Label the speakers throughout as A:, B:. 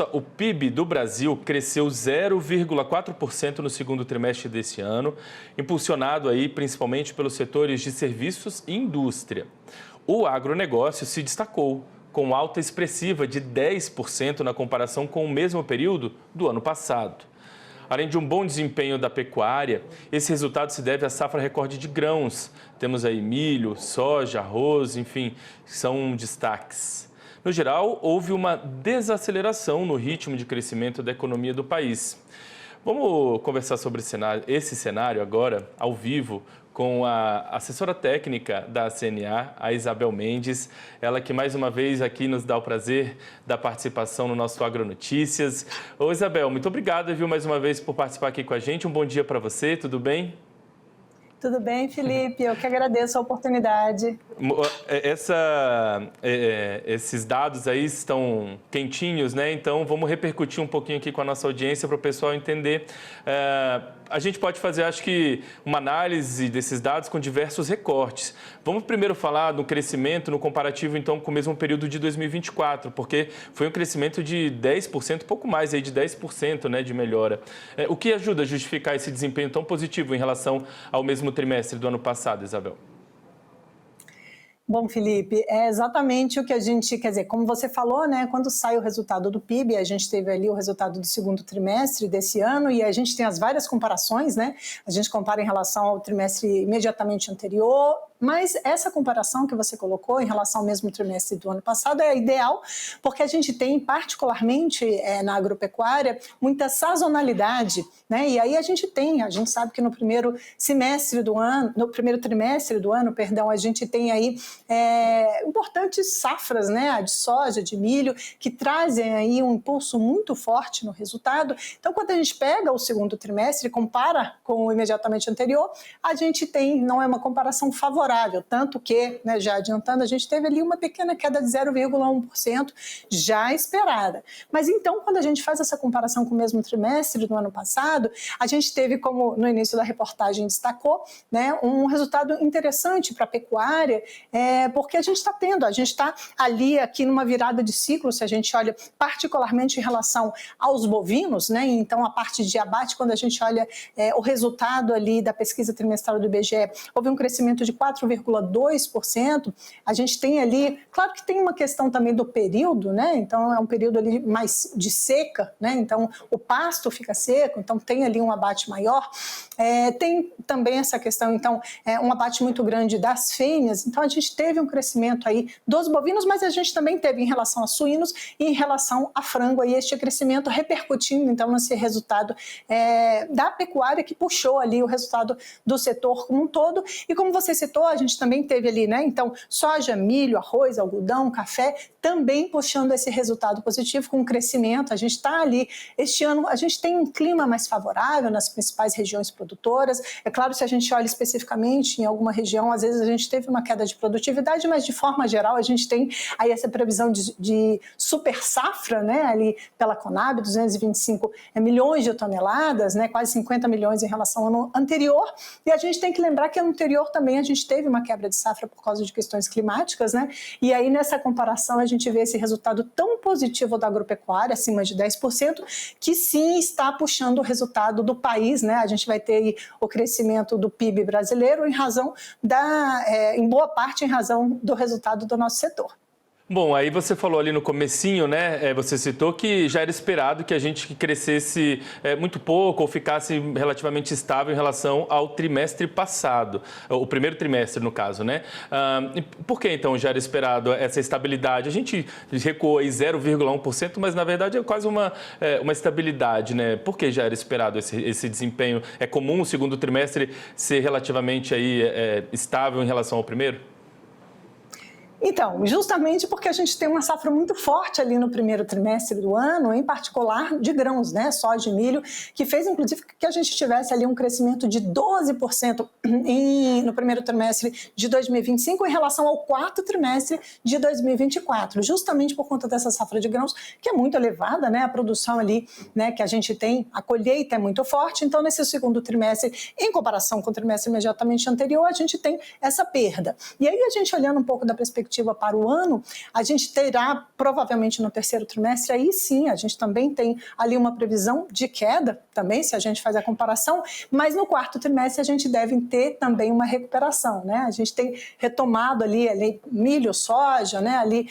A: só, o PIB do Brasil cresceu 0,4% no segundo trimestre desse ano, impulsionado aí principalmente pelos setores de serviços e indústria. O agronegócio se destacou, com alta expressiva de 10% na comparação com o mesmo período do ano passado. Além de um bom desempenho da pecuária, esse resultado se deve à safra recorde de grãos. Temos aí milho, soja, arroz, enfim, são destaques. No geral, houve uma desaceleração no ritmo de crescimento da economia do país. Vamos conversar sobre esse cenário agora, ao vivo, com a assessora técnica da CNA, a Isabel Mendes, ela que mais uma vez aqui nos dá o prazer da participação no nosso Agronotícias. Ô Isabel, muito obrigada, viu, mais uma vez por participar aqui com a gente. Um bom dia para você, tudo bem?
B: Tudo bem, Felipe? Eu que agradeço a oportunidade.
A: Esses dados aí estão quentinhos, né? Então, vamos repercutir um pouquinho aqui com a nossa audiência para o pessoal entender. A gente pode fazer, acho que, uma análise desses dados com diversos recortes. Vamos primeiro falar do crescimento no comparativo, então, com o mesmo período de 2024, porque foi um crescimento de 10%, pouco mais aí de 10%, né, de melhora. O que ajuda a justificar esse desempenho tão positivo em relação ao mesmo trimestre do ano passado, Isabel?
B: Bom, Felipe, é exatamente o que a gente, quer dizer, como você falou, né, quando sai o resultado do PIB, a gente teve ali o resultado do segundo trimestre desse ano e a gente tem as várias comparações, né, a gente compara em relação ao trimestre imediatamente anterior, mas essa comparação que você colocou em relação ao mesmo trimestre do ano passado é ideal, porque a gente tem, particularmente na agropecuária, muita sazonalidade, né? E aí a gente sabe que no primeiro trimestre do ano, a gente tem aí importantes safras, né? A de soja, de milho, que trazem aí um impulso muito forte no resultado. Então, quando a gente pega o segundo trimestre e compara com o imediatamente anterior, a gente não é uma comparação favorável, tanto que, né, já adiantando, a gente teve ali uma pequena queda de 0,1% já esperada. Mas então, quando a gente faz essa comparação com o mesmo trimestre do ano passado, a gente teve, como no início da reportagem destacou, né, um resultado interessante para a pecuária, porque a gente está ali aqui numa virada de ciclo, se a gente olha particularmente em relação aos bovinos, né, então a parte de abate, quando a gente olha o resultado ali da pesquisa trimestral do IBGE, houve um crescimento de 4,2%, a gente tem ali, claro que tem uma questão também do período, né? Então é um período ali mais de seca, né? Então o pasto fica seco, então tem ali um abate maior. Tem também essa questão, então, um abate muito grande das fêmeas, então a gente teve um crescimento aí dos bovinos, mas a gente também teve em relação a suínos e em relação a frango, aí este crescimento repercutindo então nesse resultado da pecuária que puxou ali o resultado do setor como um todo, e como você citou, a gente também teve ali, né, então, soja, milho, arroz, algodão, café, também puxando esse resultado positivo com crescimento. A gente está ali, este ano a gente tem um clima mais favorável nas principais regiões produtoras. É claro, se a gente olha especificamente em alguma região, às vezes a gente teve uma queda de produtividade, mas de forma geral a gente tem aí essa previsão de super safra, né, ali pela Conab, 225 milhões de toneladas, né, quase 50 milhões em relação ao ano anterior, e a gente tem que lembrar que ano anterior também a gente teve uma quebra de safra por causa de questões climáticas, né? E aí nessa comparação a gente vê esse resultado tão positivo da agropecuária, acima de 10%, que sim está puxando o resultado do país, né? A gente vai ter aí o crescimento do PIB brasileiro em boa parte em razão do resultado do nosso setor.
A: Bom, aí você falou ali no comecinho, né, você citou que já era esperado que a gente crescesse muito pouco ou ficasse relativamente estável em relação ao trimestre passado, o primeiro trimestre no caso, né? Por que então já era esperado essa estabilidade? A gente recuou aí 0,1%, mas na verdade é quase uma estabilidade, né? Por que já era esperado esse desempenho? É comum o segundo trimestre ser relativamente aí, estável em relação ao primeiro?
B: Então, justamente porque a gente tem uma safra muito forte ali no primeiro trimestre do ano, em particular de grãos, né, soja e milho, que fez inclusive que a gente tivesse ali um crescimento de 12% no primeiro trimestre de 2025 em relação ao quarto trimestre de 2024, justamente por conta dessa safra de grãos, que é muito elevada, né, a produção ali, né, que a gente tem, a colheita é muito forte, então nesse segundo trimestre, em comparação com o trimestre imediatamente anterior, a gente tem essa perda. E aí a gente olhando um pouco da perspectiva perspectiva para o ano, a gente terá provavelmente no terceiro trimestre, aí sim, a gente também tem ali uma previsão de queda, também, se a gente faz a comparação, mas no quarto trimestre a gente deve ter também uma recuperação, né? A gente tem retomado ali milho, soja, né? Ali,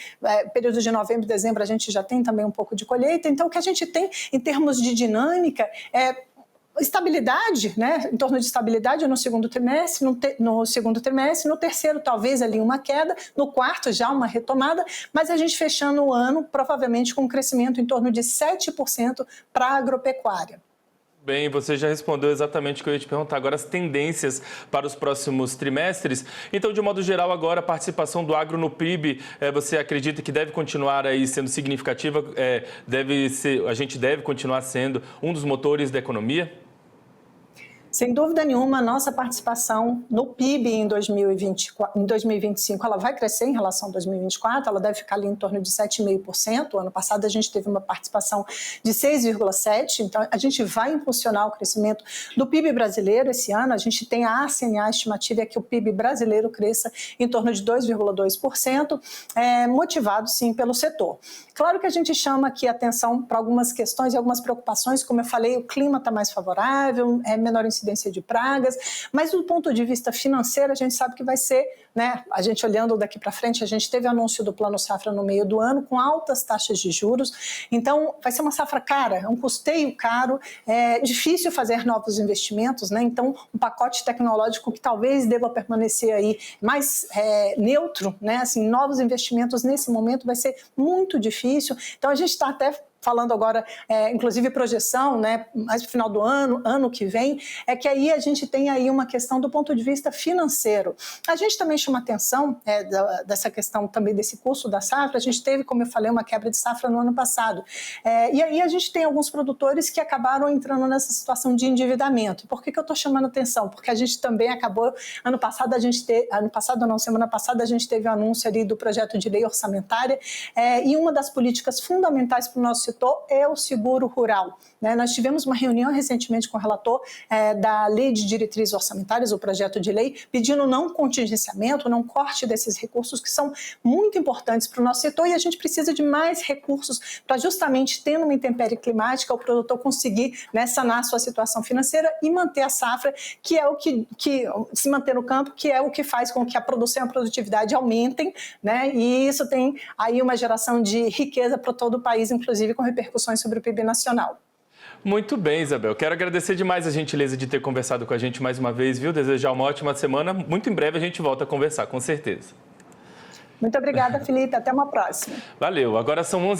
B: período de novembro e dezembro, a gente já tem também um pouco de colheita. Então, o que a gente tem em termos de dinâmica é estabilidade, né? Em torno de estabilidade no segundo trimestre, no terceiro talvez ali uma queda, no quarto já uma retomada, mas a gente fechando o ano provavelmente com um crescimento em torno de 7% para a agropecuária.
A: Bem, você já respondeu exatamente o que eu ia te perguntar. Agora, as tendências para os próximos trimestres. Então, de modo geral, agora a participação do agro no PIB, você acredita que deve continuar aí sendo significativa? A gente deve continuar sendo um dos motores da economia?
B: Sem dúvida nenhuma, a nossa participação no PIB em 2025 ela vai crescer em relação a 2024, ela deve ficar ali em torno de 7,5%. O ano passado a gente teve uma participação de 6,7%, então a gente vai impulsionar o crescimento do PIB brasileiro esse ano. A gente tem a ACNA, a estimativa é que o PIB brasileiro cresça em torno de 2,2%, motivado sim pelo setor. Claro que a gente chama aqui atenção para algumas questões e algumas preocupações, como eu falei, o clima está mais favorável, menor incidência de pragas, mas do ponto de vista financeiro a gente sabe que vai ser, né, a gente olhando daqui para frente, a gente teve anúncio do Plano Safra no meio do ano com altas taxas de juros, então vai ser uma safra cara, é um custeio caro, é difícil fazer novos investimentos, né, então um pacote tecnológico que talvez deva permanecer aí mais neutro, né, assim, novos investimentos nesse momento vai ser muito difícil, então a gente está até falando agora, inclusive projeção, né, mais no final do ano que vem, é que aí a gente tem aí uma questão do ponto de vista financeiro. A gente também chama atenção dessa questão também desse custo da safra, a gente teve, como eu falei, uma quebra de safra no ano passado. E aí a gente tem alguns produtores que acabaram entrando nessa situação de endividamento. Por que eu estou chamando atenção? Porque a gente também acabou, semana passada a gente teve o anúncio ali do projeto de lei orçamentária, e uma das políticas fundamentais para o nosso setor é o seguro rural, né? Nós tivemos uma reunião recentemente com o relator da Lei de Diretrizes Orçamentárias, o projeto de lei, pedindo não contingenciamento, não corte desses recursos que são muito importantes para o nosso setor e a gente precisa de mais recursos para justamente, tendo uma intempérie climática, o produtor conseguir, né, sanar a sua situação financeira e manter a safra, que é o que se manter no campo, que é o que faz com que a produção e a produtividade aumentem, né? E isso tem aí uma geração de riqueza para todo o país, inclusive com repercussões sobre o PIB nacional.
A: Muito bem, Isabel. Quero agradecer demais a gentileza de ter conversado com a gente mais uma vez, viu? Desejar uma ótima semana. Muito em breve a gente volta a conversar, com certeza.
B: Muito obrigada, Felipe. Até uma próxima.
A: Valeu. Agora são 11